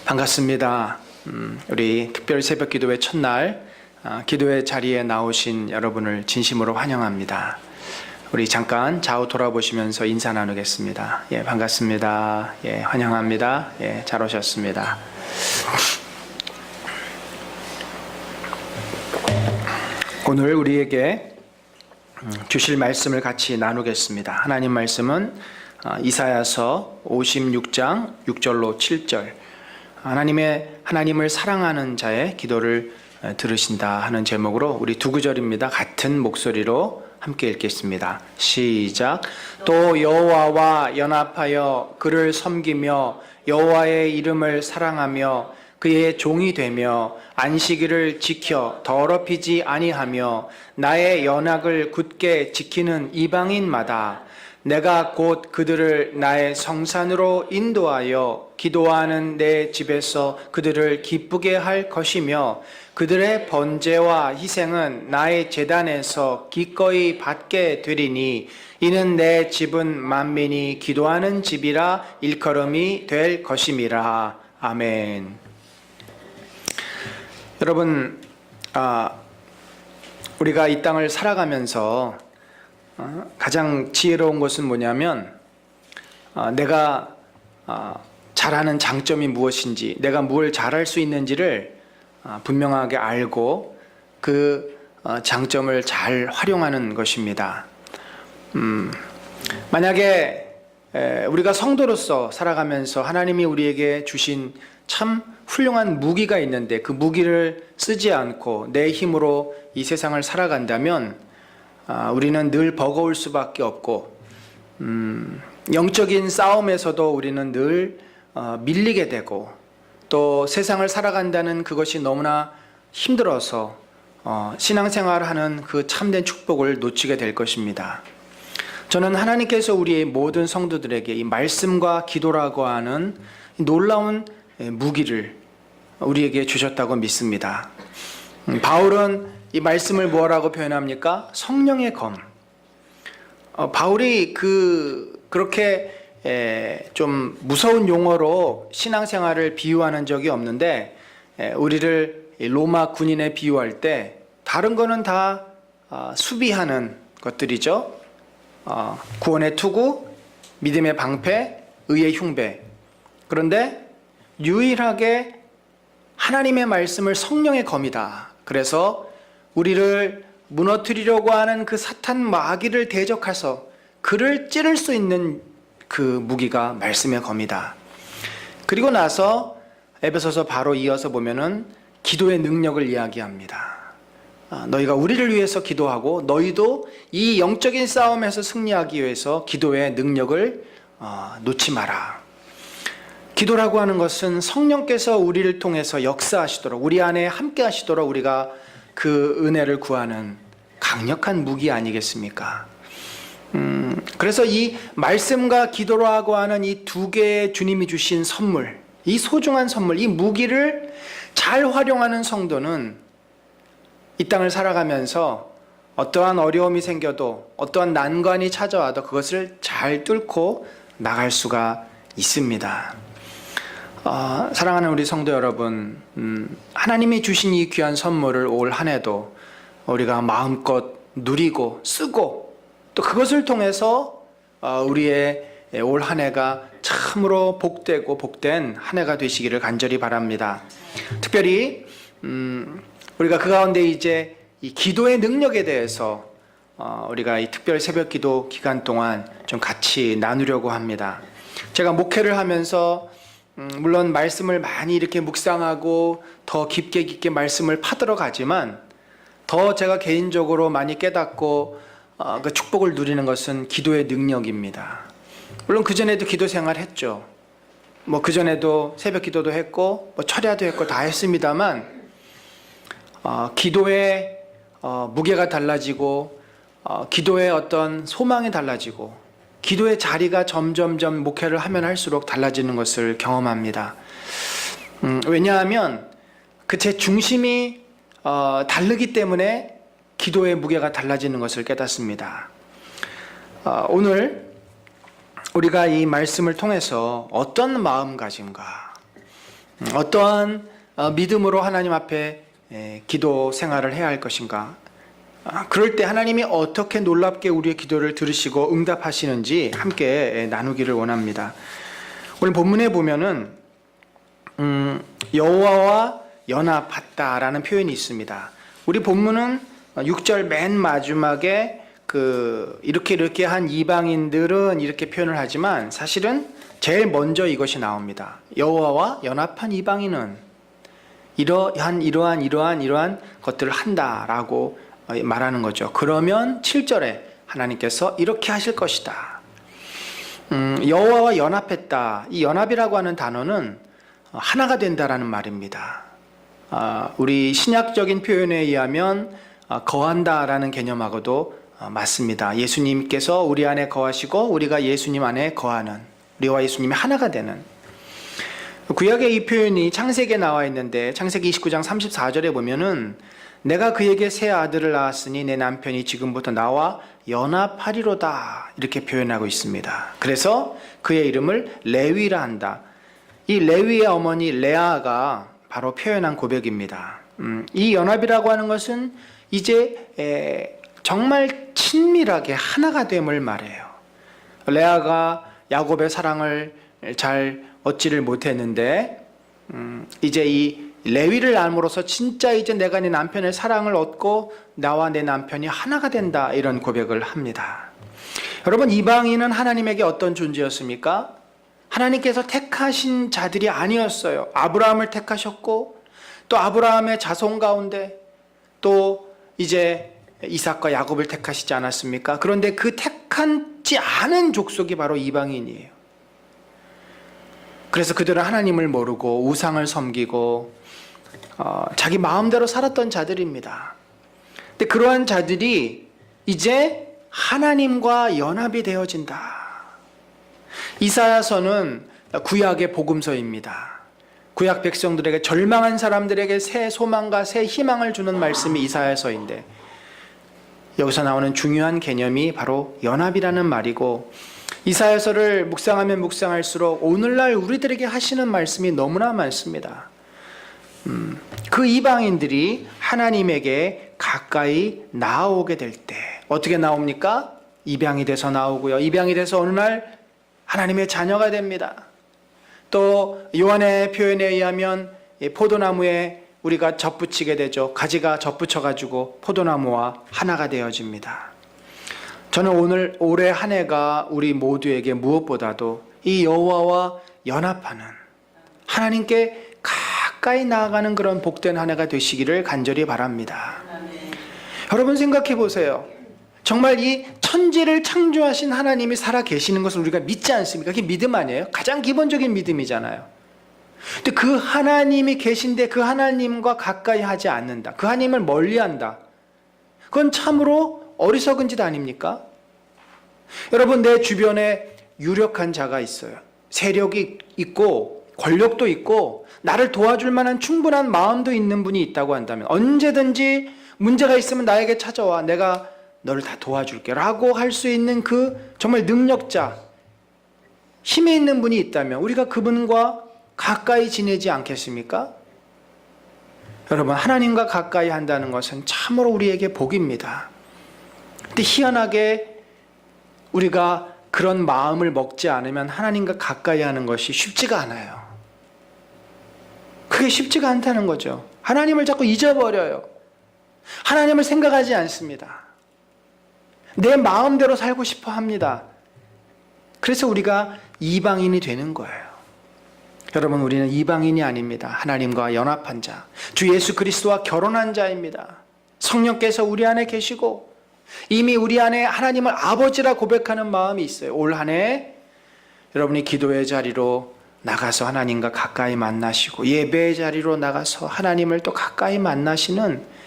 반갑습니다. 우리 특별 새벽 기도회 첫날 기도회 자리에 나오신 여러분을 진심으로 환영합니다. 우리 잠깐 좌우 돌아보시면서 인사 나누겠습니다. 예, 반갑습니다. 예, 환영합니다. 예, 잘 오셨습니다. 오늘 우리에게 주실 말씀을 같이 나누겠습니다. 하나님 말씀은 이사야서 56장 6절로 7절 하나님을 사랑하는 자의 기도를 들으신다 하는 제목으로 우리 두 구절입니다. 같은 목소리로 함께 읽겠습니다. 시작. 또 여호와와 연합하여 그를 섬기며 여호와의 이름을 사랑하며 그의 종이 되며 안식일을 지켜 더럽히지 아니하며 나의 연약을 굳게 지키는 이방인마다 내가 곧 그들을 나의 성산으로 인도하여 기도하는 내 집에서 그들을 기쁘게 할 것이며 그들의 번제와 희생은 나의 제단에서 기꺼이 받게 되리니 이는 내 집은 만민이 기도하는 집이라 일컬음이 될 것임이라. 아멘. 여러분, 우리가 이 땅을 살아가면서 가장 지혜로운 것은 뭐냐면 내가 잘하는 장점이 무엇인지, 내가 뭘 잘할 수 있는지를 분명하게 알고 그 장점을 잘 활용하는 것입니다. 만약에 우리가 성도로서 살아가면서 하나님이 우리에게 주신 참 훌륭한 무기가 있는데 그 무기를 쓰지 않고 내 힘으로 이 세상을 살아간다면 우리는 늘 버거울 수밖에 없고 영적인 싸움에서도 우리는 늘 밀리게 되고 또 세상을 살아간다는 그것이 너무나 힘들어서 신앙생활하는 그 참된 축복을 놓치게 될 것입니다. 저는 하나님께서 우리의 모든 성도들에게 이 말씀과 기도라고 하는 놀라운 무기를 우리에게 주셨다고 믿습니다. 바울은 이 말씀을 뭐라고 표현합니까? 성령의 검. 바울이 그렇게 좀 무서운 용어로 신앙생활을 비유하는 적이 없는데 우리를 로마 군인에 비유할 때 다른 거는 다 수비하는 것들이죠. 구원의 투구, 믿음의 방패, 의의 흉배. 그런데 유일하게 하나님의 말씀을 성령의 검이다. 그래서 우리를 무너뜨리려고 하는 그 사탄 마귀를 대적해서 그를 찌를 수 있는 그 무기가 말씀의 검이다. 그리고 나서 에베소서 바로 이어서 보면은 기도의 능력을 이야기합니다. 너희가 우리를 위해서 기도하고 너희도 이 영적인 싸움에서 승리하기 위해서 기도의 능력을 놓지 마라. 기도라고 하는 것은 성령께서 우리를 통해서 역사하시도록 우리 안에 함께 하시도록 우리가 그 은혜를 구하는 강력한 무기 아니겠습니까? 그래서 이 말씀과 기도라고 하는 이 두 개의 주님이 주신 선물, 이 소중한 선물, 이 무기를 잘 활용하는 성도는 이 땅을 살아가면서 어떠한 어려움이 생겨도 어떠한 난관이 찾아와도 그것을 잘 뚫고 나갈 수가 있습니다. 사랑하는 우리 성도 여러분, 하나님이 주신 이 귀한 선물을 올 한 해도 우리가 마음껏 누리고 쓰고 또 그것을 통해서 우리의 올 한 해가 참으로 복되고 복된 한 해가 되시기를 간절히 바랍니다. 특별히 우리가 그 가운데 이제 이 기도의 능력에 대해서 우리가 이 특별 새벽 기도 기간 동안 좀 같이 나누려고 합니다. 제가 목회를 하면서 물론 말씀을 많이 이렇게 묵상하고 더 깊게 말씀을 파들어 가지만 더 제가 개인적으로 많이 깨닫고 그 축복을 누리는 것은 기도의 능력입니다. 물론 그전에도 기도 생활 했죠. 뭐 그전에도 새벽 기도도 했고 뭐 철야도 했고 다 했습니다만 기도의 무게가 달라지고 기도의 어떤 소망이 달라지고 기도의 자리가 점점점 목회를 하면 할수록 달라지는 것을 경험합니다. 왜냐하면 그 제 중심이 다르기 때문에 기도의 무게가 달라지는 것을 깨닫습니다. 오늘 우리가 이 말씀을 통해서 어떤 마음가짐과 어떠한 믿음으로 하나님 앞에 기도 생활을 해야 할 것인가, 그럴 때 하나님이 어떻게 놀랍게 우리의 기도를 들으시고 응답하시는지 함께 나누기를 원합니다. 오늘 본문에 보면은 여호와와 연합했다라는 표현이 있습니다. 우리 본문은 6절 맨 마지막에 이렇게 한 이방인들은 이렇게 표현을 하지만 사실은 제일 먼저 이것이 나옵니다. 여호와와 연합한 이방인은 이러한 것들을 한다라고 말하는 거죠. 그러면 7절에 하나님께서 이렇게 하실 것이다. 여호와와 연합했다. 이 연합이라고 하는 단어는 하나가 된다라는 말입니다. 우리 신약적인 표현에 의하면 거한다라는 개념하고도 맞습니다. 예수님께서 우리 안에 거하시고 우리가 예수님 안에 거하는, 우리와 예수님이 하나가 되는. 구약의 이 표현이 창세기에 나와 있는데 창세기 29장 34절에 보면은 내가 그에게 새 아들을 낳았으니 내 남편이 지금부터 나와 연합하리로다, 이렇게 표현하고 있습니다. 그래서 그의 이름을 레위라 한다. 이 레위의 어머니 레아가 바로 표현한 고백입니다. 이 연합이라고 하는 것은 이제 정말 친밀하게 하나가 됨을 말해요. 레아가 야곱의 사랑을 잘 얻지를 못했는데 이제 이 레위를 낳음으로써 진짜 이제 내가 네 남편의 사랑을 얻고 나와 내 남편이 하나가 된다, 이런 고백을 합니다. 여러분, 이방인은 하나님에게 어떤 존재였습니까? 하나님께서 택하신 자들이 아니었어요. 아브라함을 택하셨고 또 아브라함의 자손 가운데 또 이제 이삭과 야곱을 택하시지 않았습니까? 그런데 그 택하지 않은 족속이 바로 이방인이에요. 그래서 그들은 하나님을 모르고 우상을 섬기고 자기 마음대로 살았던 자들입니다. 근데 그러한 자들이 이제 하나님과 연합이 되어진다. 이사야서는 구약의 복음서입니다. 구약 백성들에게, 절망한 사람들에게 새 소망과 새 희망을 주는 말씀이 이사야서인데, 여기서 나오는 중요한 개념이 바로 연합이라는 말이고, 이사야서를 묵상하면 묵상할수록 오늘날 우리들에게 하시는 말씀이 너무나 많습니다. 그 이방인들이 하나님에게 가까이 나아오게 될 때 어떻게 나옵니까? 입양이 돼서 나오고요. 입양이 돼서 어느 날 하나님의 자녀가 됩니다. 또 요한의 표현에 의하면 포도나무에 우리가 접붙이게 되죠. 가지가 접붙여가지고 포도나무와 하나가 되어집니다. 저는 올해 한 해가 우리 모두에게 무엇보다도 이 여호와와 연합하는, 하나님께 가까이 나아가는 그런 복된 한 해가 되시기를 간절히 바랍니다. 여러분 생각해 보세요. 정말 이 천지를 창조하신 하나님이 살아 계시는 것을 우리가 믿지 않습니까? 그게 믿음 아니에요? 가장 기본적인 믿음이잖아요. 근데 그 하나님이 계신데 그 하나님과 가까이 하지 않는다, 그 하나님을 멀리한다, 그건 참으로 어리석은 짓 아닙니까? 여러분, 내 주변에 유력한 자가 있어요. 세력이 있고 권력도 있고 나를 도와줄 만한 충분한 마음도 있는 분이 있다고 한다면, 언제든지 문제가 있으면 나에게 찾아와, 내가 너를 다 도와줄게 라고 할 수 있는 그 정말 능력자, 힘이 있는 분이 있다면 우리가 그분과 가까이 지내지 않겠습니까? 여러분, 하나님과 가까이 한다는 것은 참으로 우리에게 복입니다. 근데 희한하게 우리가 그런 마음을 먹지 않으면 하나님과 가까이 하는 것이 쉽지가 않아요. 그게 쉽지가 않다는 거죠. 하나님을 자꾸 잊어버려요. 하나님을 생각하지 않습니다. 내 마음대로 살고 싶어 합니다. 그래서 우리가 이방인이 되는 거예요. 여러분, 우리는 이방인이 아닙니다. 하나님과 연합한 자, 주 예수 그리스도와 결혼한 자입니다. 성령께서 우리 안에 계시고 이미 우리 안에 하나님을 아버지라 고백하는 마음이 있어요. 올 한 해 여러분이 기도의 자리로 나가서 하나님과 가까이 만나시고 예배의 자리로 나가서 하나님을 또 가까이 만나시는,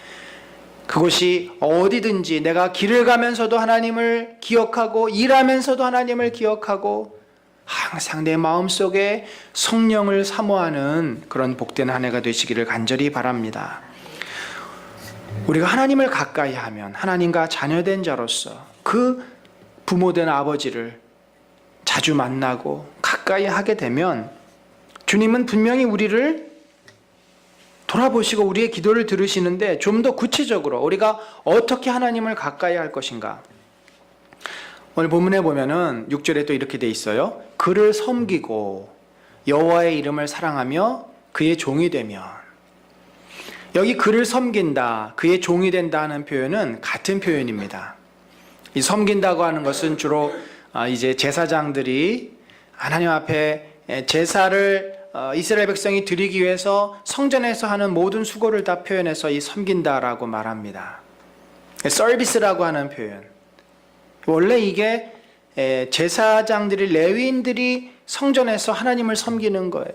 그것이 어디든지 내가 길을 가면서도 하나님을 기억하고 일하면서도 하나님을 기억하고 항상 내 마음속에 성령을 사모하는 그런 복된 한 해가 되시기를 간절히 바랍니다. 우리가 하나님을 가까이 하면 하나님과 자녀된 자로서 그 부모된 아버지를 자주 만나고 가까이 하게 되면 주님은 분명히 우리를 돌아보시고 우리의 기도를 들으시는데 좀 더 구체적으로 우리가 어떻게 하나님을 가까이 할 것인가. 오늘 본문에 보면은 6절에 또 이렇게 돼 있어요. 그를 섬기고 여호와의 이름을 사랑하며 그의 종이 되면. 여기 그를 섬긴다, 그의 종이 된다 하는 표현은 같은 표현입니다. 이 섬긴다고 하는 것은 주로 이제 제사장들이 하나님 앞에 제사를 이스라엘 백성이 드리기 위해서 성전에서 하는 모든 수고를 다 표현해서 이 섬긴다라고 말합니다. 서비스라고 하는 표현. 원래 이게 제사장들이, 레위인들이 성전에서 하나님을 섬기는 거예요.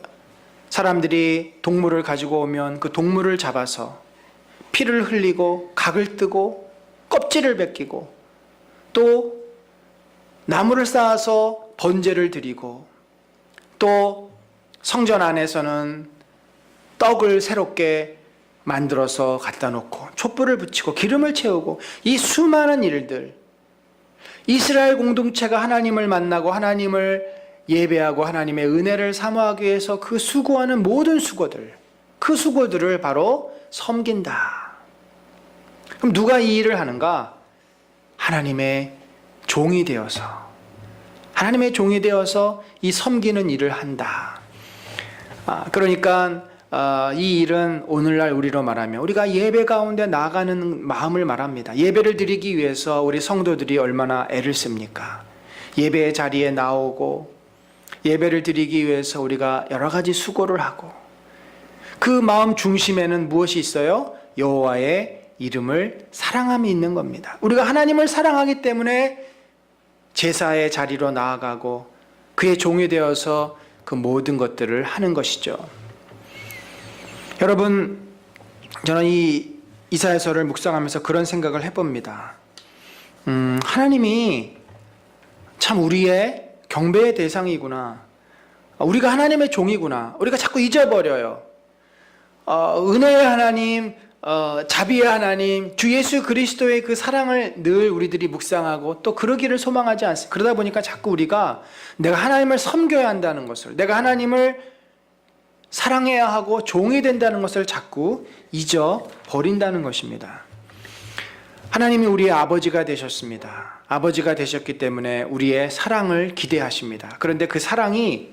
사람들이 동물을 가지고 오면 그 동물을 잡아서 피를 흘리고 각을 뜨고 껍질을 벗기고 또 나무를 쌓아서 번제를 드리고 또 성전 안에서는 떡을 새롭게 만들어서 갖다 놓고 촛불을 붙이고 기름을 채우고 이 수많은 일들, 이스라엘 공동체가 하나님을 만나고 하나님을 예배하고 하나님의 은혜를 사모하기 위해서 그 수고하는 모든 수고들, 그 수고들을 바로 섬긴다. 그럼 누가 이 일을 하는가? 하나님의 종이 되어서, 하나님의 종이 되어서 이 섬기는 일을 한다. 그러니까 이 일은 오늘날 우리로 말하면 우리가 예배 가운데 나가는 마음을 말합니다. 예배를 드리기 위해서 우리 성도들이 얼마나 애를 씁니까? 예배의 자리에 나오고 예배를 드리기 위해서 우리가 여러 가지 수고를 하고 그 마음 중심에는 무엇이 있어요? 여호와의 이름을 사랑함이 있는 겁니다. 우리가 하나님을 사랑하기 때문에 제사의 자리로 나아가고 그의 종이 되어서 그 모든 것들을 하는 것이죠. 여러분, 저는 이 이사야서를 묵상하면서 그런 생각을 해봅니다. 하나님이 참 우리의 경배의 대상이구나. 우리가 하나님의 종이구나. 우리가 자꾸 잊어버려요. 은혜의 하나님, 자비의 하나님, 주 예수 그리스도의 그 사랑을 늘 우리들이 묵상하고 또 그러기를 소망하지 않습니다. 그러다 보니까 자꾸 우리가 내가 하나님을 섬겨야 한다는 것을, 내가 하나님을 사랑해야 하고 종이 된다는 것을 자꾸 잊어버린다는 것입니다. 하나님이 우리의 아버지가 되셨습니다. 아버지가 되셨기 때문에 우리의 사랑을 기대하십니다. 그런데 그 사랑이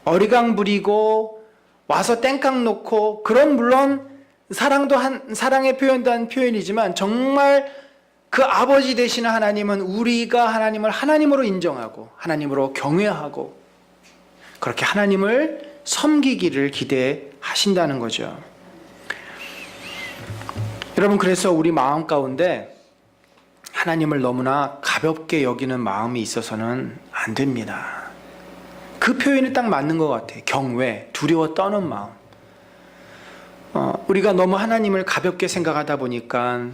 어리광 부리고 와서 땡깡 놓고, 그런 물론 사랑도 사랑의 표현도 한 표현이지만 정말 그 아버지 되시는 하나님은 우리가 하나님을 하나님으로 인정하고 하나님으로 경외하고 그렇게 하나님을 섬기기를 기대하신다는 거죠. 여러분, 그래서 우리 마음 가운데 하나님을 너무나 가볍게 여기는 마음이 있어서는 안 됩니다. 그 표현이 딱 맞는 것 같아요. 경외, 두려워 떠는 마음. 우리가 너무 하나님을 가볍게 생각하다 보니까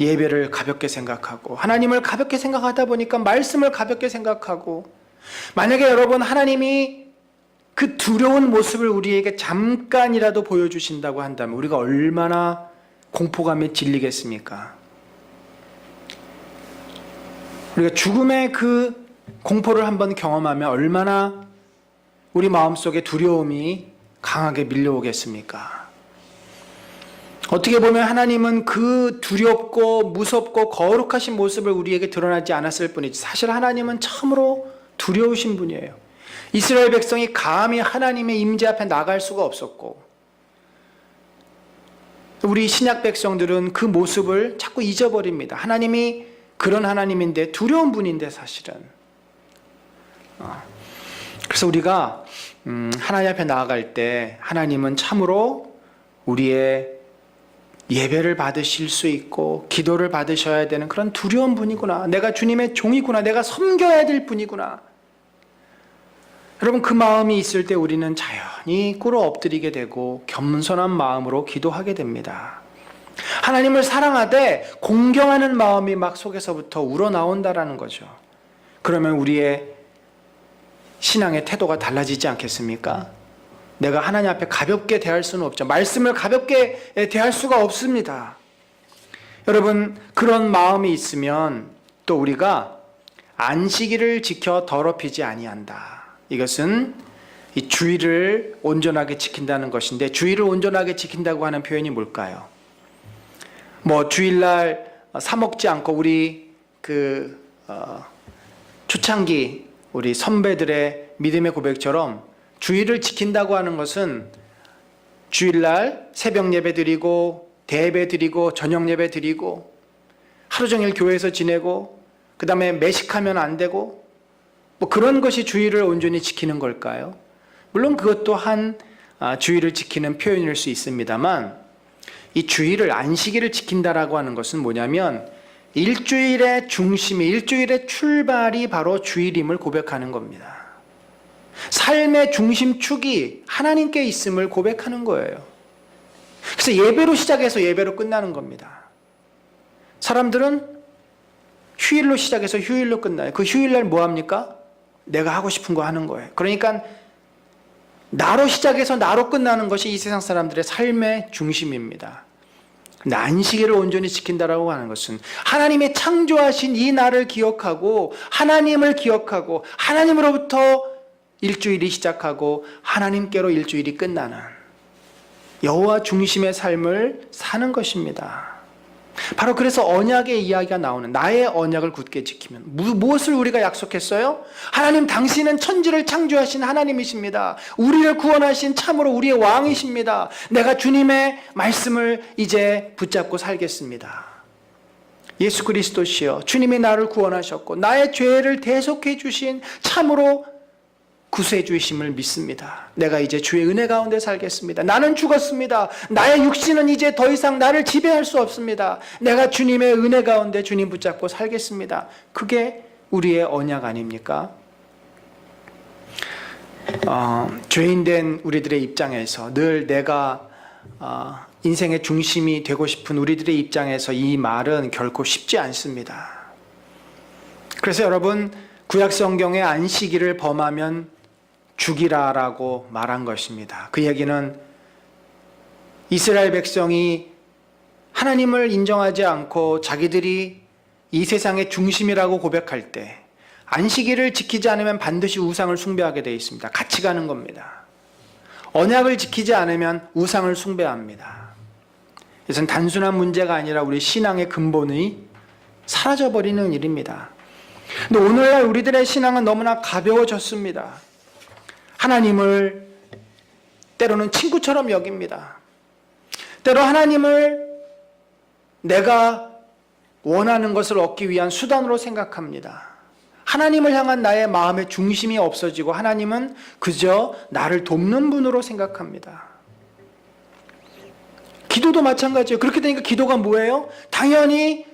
예배를 가볍게 생각하고, 하나님을 가볍게 생각하다 보니까 말씀을 가볍게 생각하고, 만약에 여러분 하나님이 그 두려운 모습을 우리에게 잠깐이라도 보여주신다고 한다면 우리가 얼마나 공포감에 질리겠습니까? 우리가 죽음의 그 공포를 한번 경험하면 얼마나 우리 마음속에 두려움이 강하게 밀려오겠습니까? 어떻게 보면 하나님은 그 두렵고 무섭고 거룩하신 모습을 우리에게 드러나지 않았을 뿐이지, 사실 하나님은 참으로 두려우신 분이에요. 이스라엘 백성이 감히 하나님의 임재 앞에 나갈 수가 없었고, 우리 신약 백성들은 그 모습을 자꾸 잊어버립니다. 하나님이 그런 하나님인데, 두려운 분인데 사실은. 그래서 우리가 하나님 앞에 나아갈 때 하나님은 참으로 우리의 예배를 받으실 수 있고 기도를 받으셔야 되는 그런 두려운 분이구나. 내가 주님의 종이구나. 내가 섬겨야 될 분이구나. 여러분, 그 마음이 있을 때 우리는 자연히 꿇어 엎드리게 되고 겸손한 마음으로 기도하게 됩니다. 하나님을 사랑하되 공경하는 마음이 막 속에서부터 우러나온다라는 거죠. 그러면 우리의 신앙의 태도가 달라지지 않겠습니까? 내가 하나님 앞에 가볍게 대할 수는 없죠. 말씀을 가볍게 대할 수가 없습니다. 여러분, 그런 마음이 있으면 또 우리가 안식일을 지켜 더럽히지 아니한다. 이것은 이 주의를 온전하게 지킨다는 것인데, 주의를 온전하게 지킨다고 하는 표현이 뭘까요? 주일날 사 먹지 않고 우리 초창기 우리 선배들의 믿음의 고백처럼 주의를 지킨다고 하는 것은 주일날 새벽 예배 드리고 대예배 드리고 저녁 예배 드리고 하루 종일 교회에서 지내고 그 다음에 매식하면 안 되고 그런 것이 주의를 온전히 지키는 걸까요? 물론 그것도 한 주의를 지키는 표현일 수 있습니다만, 이 주의를, 안식일을 지킨다라고 하는 것은 뭐냐면 일주일의 중심이, 일주일의 출발이 바로 주일임을 고백하는 겁니다. 삶의 중심축이 하나님께 있음을 고백하는 거예요. 그래서 예배로 시작해서 예배로 끝나는 겁니다. 사람들은 휴일로 시작해서 휴일로 끝나요. 그 휴일날 뭐 합니까? 내가 하고 싶은 거 하는 거예요. 그러니까 나로 시작해서 나로 끝나는 것이 이 세상 사람들의 삶의 중심입니다. 근데 안식일을 온전히 지킨다라고 하는 것은 하나님의 창조하신 이 날을 기억하고 하나님을 기억하고 하나님으로부터 일주일이 시작하고 하나님께로 일주일이 끝나는 여호와 중심의 삶을 사는 것입니다. 바로 그래서 언약의 이야기가 나오는, 나의 언약을 굳게 지키면 무엇을 우리가 약속했어요? 하나님, 당신은 천지를 창조하신 하나님이십니다. 우리를 구원하신 참으로 우리의 왕이십니다. 내가 주님의 말씀을 이제 붙잡고 살겠습니다. 예수 그리스도시여, 주님이 나를 구원하셨고 나의 죄를 대속해 주신 참으로 구세주이심을 믿습니다. 내가 이제 주의 은혜 가운데 살겠습니다. 나는 죽었습니다. 나의 육신은 이제 더 이상 나를 지배할 수 없습니다. 내가 주님의 은혜 가운데 주님 붙잡고 살겠습니다. 그게 우리의 언약 아닙니까? 죄인된 우리들의 입장에서 늘 내가 인생의 중심이 되고 싶은 우리들의 입장에서 이 말은 결코 쉽지 않습니다. 그래서 여러분, 구약 성경의 안식일을 범하면 죽이라라고 말한 것입니다. 그 얘기는 이스라엘 백성이 하나님을 인정하지 않고 자기들이 이 세상의 중심이라고 고백할 때 안식일을 지키지 않으면 반드시 우상을 숭배하게 되어 있습니다. 같이 가는 겁니다. 언약을 지키지 않으면 우상을 숭배합니다. 이것은 단순한 문제가 아니라 우리 신앙의 근본이 사라져버리는 일입니다. 근데 오늘날 우리들의 신앙은 너무나 가벼워졌습니다. 하나님을 때로는 친구처럼 여깁니다. 때로 하나님을 내가 원하는 것을 얻기 위한 수단으로 생각합니다. 하나님을 향한 나의 마음의 중심이 없어지고 하나님은 그저 나를 돕는 분으로 생각합니다. 기도도 마찬가지예요. 그렇게 되니까 기도가 뭐예요? 당연히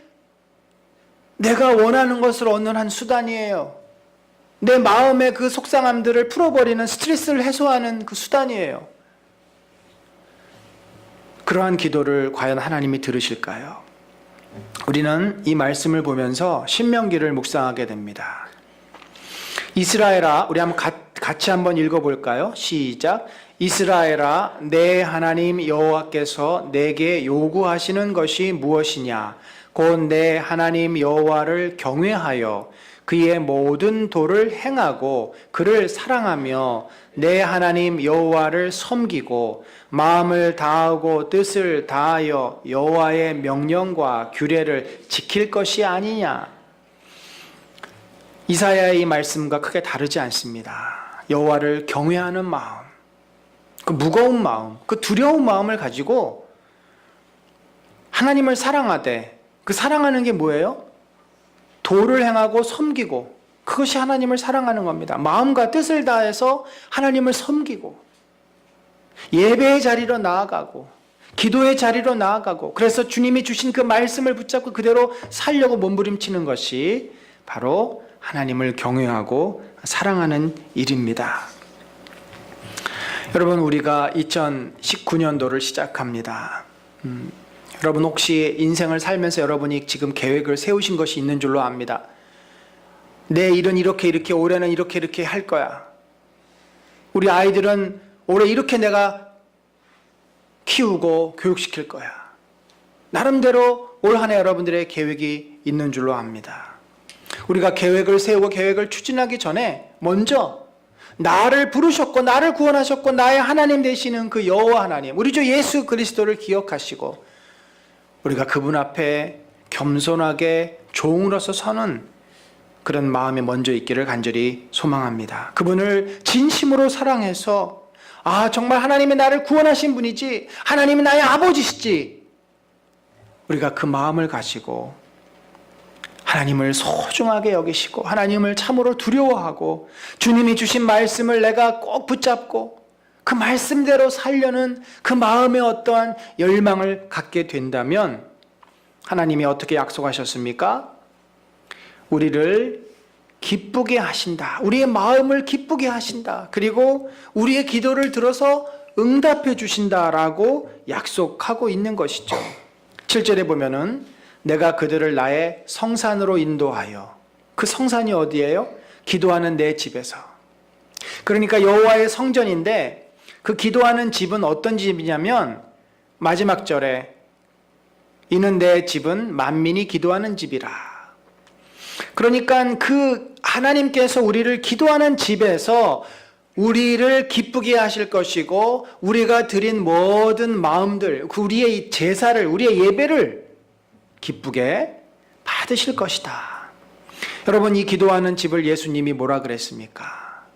내가 원하는 것을 얻는 한 수단이에요. 내 마음의 그 속상함들을 풀어버리는, 스트레스를 해소하는 그 수단이에요. 그러한 기도를 과연 하나님이 들으실까요? 우리는 이 말씀을 보면서 신명기를 묵상하게 됩니다. 이스라엘아, 우리 한번 같이 한번 읽어볼까요? 시작. 이스라엘아, 내 하나님 여호와께서 내게 요구하시는 것이 무엇이냐? 곧 내 하나님 여호와를 경외하여 그의 모든 도를 행하고 그를 사랑하며 내 하나님 여호와를 섬기고 마음을 다하고 뜻을 다하여 여호와의 명령과 규례를 지킬 것이 아니냐. 이사야의 이 말씀과 크게 다르지 않습니다. 여호와를 경외하는 마음, 그 무거운 마음, 그 두려운 마음을 가지고 하나님을 사랑하되, 그 사랑하는 게 뭐예요? 도를 행하고 섬기고, 그것이 하나님을 사랑하는 겁니다. 마음과 뜻을 다해서 하나님을 섬기고 예배의 자리로 나아가고 기도의 자리로 나아가고, 그래서 주님이 주신 그 말씀을 붙잡고 그대로 살려고 몸부림치는 것이 바로 하나님을 경외하고 사랑하는 일입니다. 여러분, 우리가 2019년도를 시작합니다. 여러분, 혹시 인생을 살면서 여러분이 지금 계획을 세우신 것이 있는 줄로 압니다. 내 일은 이렇게 올해는 이렇게 할 거야. 우리 아이들은 올해 이렇게 내가 키우고 교육시킬 거야. 나름대로 올 한 해 여러분들의 계획이 있는 줄로 압니다. 우리가 계획을 세우고 계획을 추진하기 전에 먼저 나를 부르셨고 나를 구원하셨고 나의 하나님 되시는 그 여호와 하나님, 우리 주 예수 그리스도를 기억하시고 우리가 그분 앞에 겸손하게 종으로서 서는 그런 마음이 먼저 있기를 간절히 소망합니다. 그분을 진심으로 사랑해서 정말 하나님이 나를 구원하신 분이지, 하나님이 나의 아버지시지, 우리가 그 마음을 가지고 하나님을 소중하게 여기시고 하나님을 참으로 두려워하고 주님이 주신 말씀을 내가 꼭 붙잡고 그 말씀대로 살려는 그 마음의 어떠한 열망을 갖게 된다면 하나님이 어떻게 약속하셨습니까? 우리를 기쁘게 하신다. 우리의 마음을 기쁘게 하신다. 그리고 우리의 기도를 들어서 응답해 주신다라고 약속하고 있는 것이죠. 7절에 보면은 내가 그들을 나의 성산으로 인도하여, 그 성산이 어디예요? 기도하는 내 집에서. 그러니까 여호와의 성전인데 그 기도하는 집은 어떤 집이냐면 마지막 절에 이는 내 집은 만민이 기도하는 집이라. 그러니까 그 하나님께서 우리를 기도하는 집에서 우리를 기쁘게 하실 것이고 우리가 드린 모든 마음들, 우리의 제사를, 우리의 예배를 기쁘게 받으실 것이다. 여러분, 이 기도하는 집을 예수님이 뭐라 그랬습니까?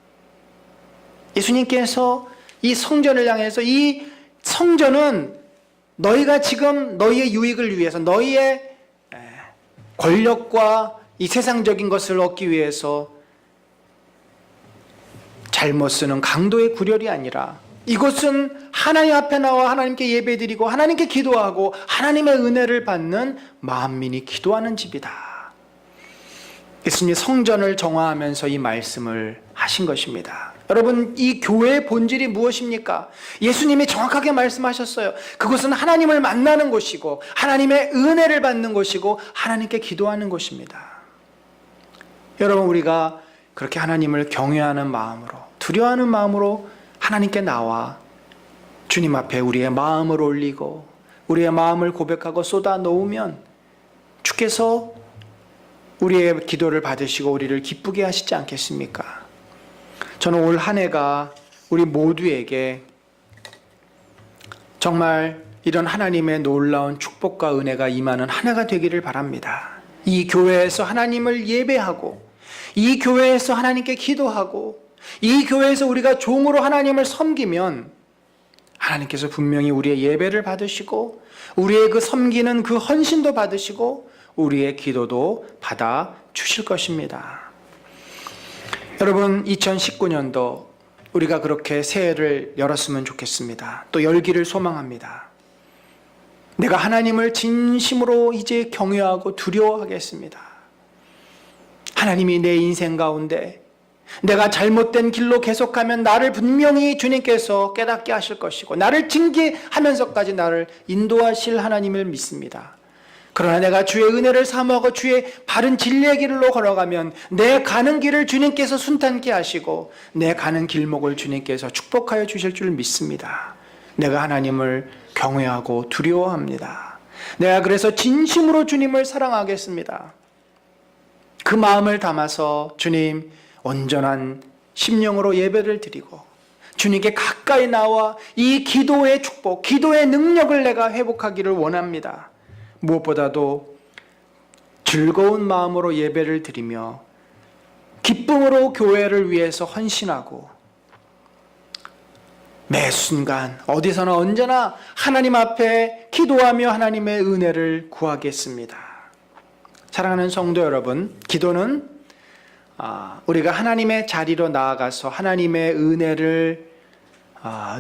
예수님께서 이 성전을 향해서 이 성전은 너희가 지금 너희의 유익을 위해서, 너희의 권력과 이 세상적인 것을 얻기 위해서 잘못 쓰는 강도의 구렬이 아니라 이것은 하나님 앞에 나와 하나님께 예배드리고 하나님께 기도하고 하나님의 은혜를 받는 만민이 기도하는 집이다. 예수님이 성전을 정화하면서 이 말씀을 하신 것입니다. 여러분, 이 교회의 본질이 무엇입니까? 예수님이 정확하게 말씀하셨어요. 그것은 하나님을 만나는 곳이고 하나님의 은혜를 받는 곳이고 하나님께 기도하는 곳입니다. 여러분, 우리가 그렇게 하나님을 경외하는 마음으로, 두려워하는 마음으로 하나님께 나와 주님 앞에 우리의 마음을 올리고 우리의 마음을 고백하고 쏟아 놓으면 주께서 우리의 기도를 받으시고 우리를 기쁘게 하시지 않겠습니까? 저는 올 한 해가 우리 모두에게 정말 이런 하나님의 놀라운 축복과 은혜가 임하는 한 해가 되기를 바랍니다. 이 교회에서 하나님을 예배하고 이 교회에서 하나님께 기도하고 이 교회에서 우리가 종으로 하나님을 섬기면 하나님께서 분명히 우리의 예배를 받으시고 우리의 그 섬기는 그 헌신도 받으시고 우리의 기도도 받아 주실 것입니다. 여러분, 2019년도 우리가 그렇게 새해를 열었으면 좋겠습니다. 또 열기를 소망합니다. 내가 하나님을 진심으로 이제 경외하고 두려워하겠습니다. 하나님이 내 인생 가운데 내가 잘못된 길로 계속하면 나를 분명히 주님께서 깨닫게 하실 것이고 나를 징계하면서까지 나를 인도하실 하나님을 믿습니다. 그러나 내가 주의 은혜를 사모하고 주의 바른 진리의 길로 걸어가면 내 가는 길을 주님께서 순탄케 하시고 내 가는 길목을 주님께서 축복하여 주실 줄 믿습니다. 내가 하나님을 경외하고 두려워합니다. 내가 그래서 진심으로 주님을 사랑하겠습니다. 그 마음을 담아서 주님, 온전한 심령으로 예배를 드리고 주님께 가까이 나와 이 기도의 축복, 기도의 능력을 내가 회복하기를 원합니다. 무엇보다도 즐거운 마음으로 예배를 드리며 기쁨으로 교회를 위해서 헌신하고 매 순간 어디서나 언제나 하나님 앞에 기도하며 하나님의 은혜를 구하겠습니다. 사랑하는 성도 여러분, 기도는 우리가 하나님의 자리로 나아가서 하나님의 은혜를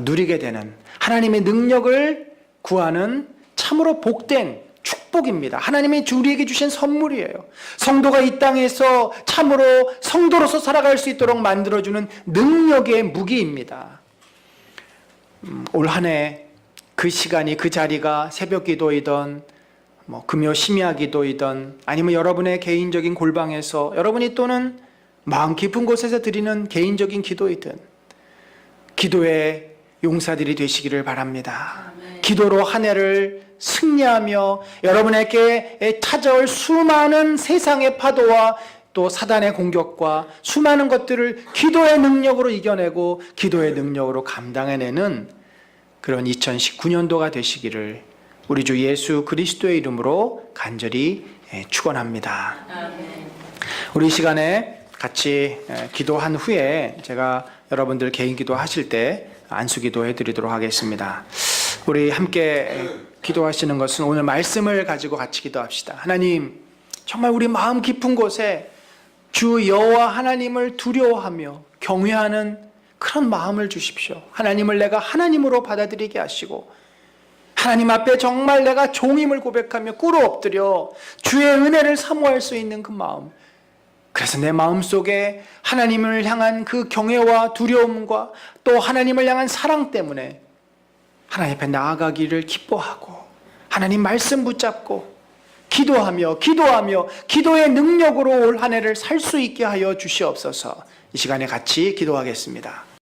누리게 되는, 하나님의 능력을 구하는 참으로 복된 축복입니다. 하나님이 우리에게 주신 선물이에요. 성도가 이 땅에서 참으로 성도로서 살아갈 수 있도록 만들어주는 능력의 무기입니다. 올 한 해 그 시간이, 그 자리가 새벽 기도이던 금요 심야 기도이던 아니면 여러분의 개인적인 골방에서 여러분이 또는 마음 깊은 곳에서 드리는 개인적인 기도이든 기도의 용사들이 되시기를 바랍니다. 기도로 한 해를 승리하며 여러분에게 찾아올 수많은 세상의 파도와 또 사단의 공격과 수많은 것들을 기도의 능력으로 이겨내고 기도의 능력으로 감당해내는 그런 2019년도가 되시기를 우리 주 예수 그리스도의 이름으로 간절히 축원합니다. 우리 이 시간에 같이 기도한 후에 제가 여러분들 개인 기도하실 때 안수기도 해드리도록 하겠습니다. 우리 함께 기도하시는 것은 오늘 말씀을 가지고 같이 기도합시다. 하나님, 정말 우리 마음 깊은 곳에 주 여호와 하나님을 두려워하며 경외하는 그런 마음을 주십시오. 하나님을 내가 하나님으로 받아들이게 하시고 하나님 앞에 정말 내가 종임을 고백하며 꿇어 엎드려 주의 은혜를 사모할 수 있는 그 마음, 그래서 내 마음속에 하나님을 향한 그 경외와 두려움과 또 하나님을 향한 사랑 때문에 하나님 앞에 나아가기를 기뻐하고 하나님 말씀 붙잡고 기도하며 기도의 능력으로 올 한 해를 살 수 있게 하여 주시옵소서. 이 시간에 같이 기도하겠습니다.